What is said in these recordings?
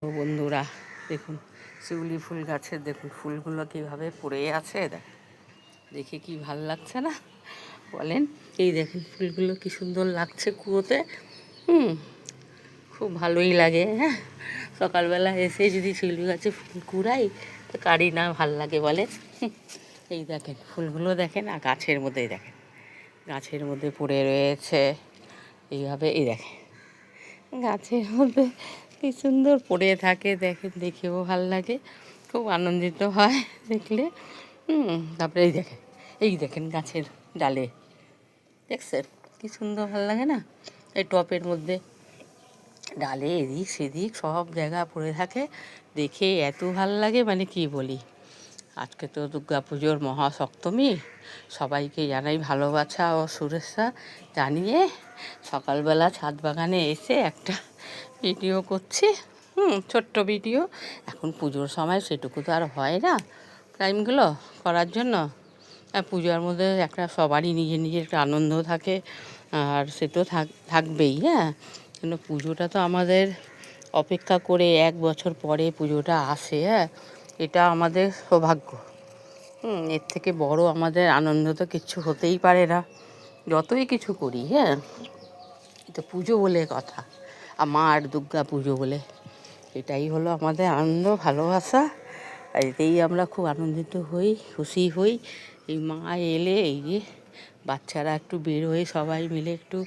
তো বন্ধুরা দেখুন, শিউলি ফুল গাছের দেখুন ফুলগুলো কীভাবে পড়ে আছে। দেখে কি ভাল লাগছে না বলেন? এই দেখেন ফুলগুলো কি সুন্দর লাগছে কুয়োতে। খুব ভালোই লাগে। হ্যাঁ, সকালবেলা এসে যদি শিউলি গাছে ফুল কুড়াই তো কারি না ভাল লাগে বলেন? এই দেখেন ফুলগুলো দেখেন, আর গাছের মধ্যেই দেখেন, গাছের মধ্যে পড়ে রয়েছে এইভাবে। এই দেখেন গাছের মধ্যে কি সুন্দর পড়ে থাকে, দেখেন দেখেও ভাল লাগে, খুব আনন্দিত হয় দেখলে। তারপরে এই দেখেন গাছের ডালে দেখছেন কি সুন্দর ভাল লাগে না? এই টপের মধ্যে ডালে এদিক সেদিক সব জায়গা পড়ে থাকে, দেখে এত ভাল লাগে মানে কি বলি। আজকে তো দুর্গা পুজোর মহাসপ্তমী, সবাইকে জানাই ভালোবাসা ও শুভেচ্ছা জানিয়ে সকালবেলা ছাদ বাগানে এসে একটা ভিডিও করছি। ছোট্ট ভিডিও। এখন পুজোর সময় সেটুকু তো আর হয় না টাইমগুলো করার জন্য। পূজার মধ্যে একটা সবারই নিজের নিজের একটা আনন্দ থাকে, আর সে তো থাকবেই। হ্যাঁ, কিন্তু পুজোটা তো আমাদের অপেক্ষা করে 1 বছর পরে পুজোটা আসে। হ্যাঁ, এটা আমাদের সৌভাগ্য। এর থেকে বড় আমাদের আনন্দ তো কিচ্ছু হতেই পারে না, যতই কিছু করি। হ্যাঁ, তো পুজো বলে কথা, আমার দুর্গা পুজো বলে, এটাই হলো আমাদের আনন্দ ভালোবাসা। আর এতেই আমরা খুব আনন্দিত হই, খুশি হই। এই মা এলে, এই যে বাচ্চারা একটু বের হয়ে সবাই মিলে একটু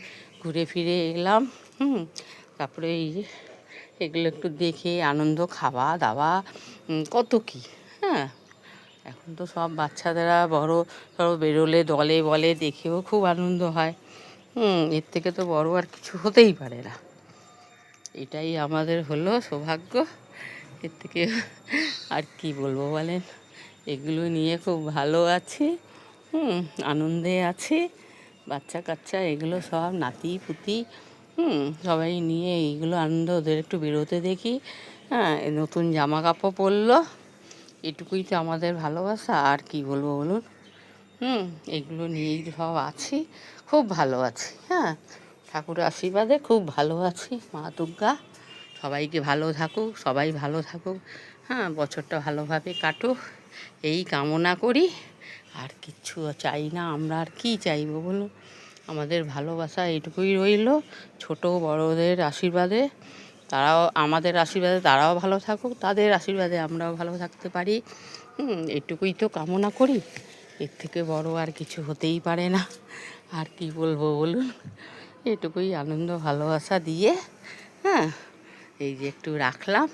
ঘুরে ফিরে এলাম। তারপরে এই যে এগুলো একটু দেখে আনন্দ, খাওয়া দাওয়া, কত কী। হ্যাঁ, এখন তো সব বাচ্চাদেরা বড় ধরো বেরোলে দলে বলে দেখেও খুব আনন্দ হয়। এর থেকে তো বড় আর কিছু হতেই পারে না। এটাই আমাদের হলো সৌভাগ্য। এর থেকে আর কি বলবো বলেন? এগুলো নিয়ে খুব ভালো আছি, আনন্দে আছি। বাচ্চা কাচ্চা এগুলো সব নাতি পুতি, সবাই নিয়ে এইগুলো আনন্দ, ওদের একটু বেরোতে দেখি। হ্যাঁ, নতুন জামা কাপড় পরলো, এটুকুই তো আমাদের ভালোবাসা। আর কি বলবো বলুন? এগুলো নিয়েই সব আছি, খুব ভালো আছি। হ্যাঁ, ঠাকুরের আশীর্বাদে খুব ভালো আছি। মা দুর্গা সবাইকে ভালো থাকুক, সবাই ভালো থাকুক। হ্যাঁ, বছরটা ভালোভাবে কাটুক এই কামনা করি। আর কিচ্ছু চাই না আমরা। আর কী চাইবো বলুন? আমাদের ভালোবাসা এটুকুই রইল, ছোট বড়দের আশীর্বাদে। তারাও আমাদের আশীর্বাদে তারাও ভালো থাকুক, তাদের আশীর্বাদে আমরাও ভালো থাকতে পারি। এটুকুই তো কামনা করি। এর থেকে বড় আর কিছু হতেই পারে না। আর কি বলবো বলুন? এটুকুই আনন্দ ভালোবাসা দিয়ে, হ্যাঁ, এই যে একটু রাখলাম।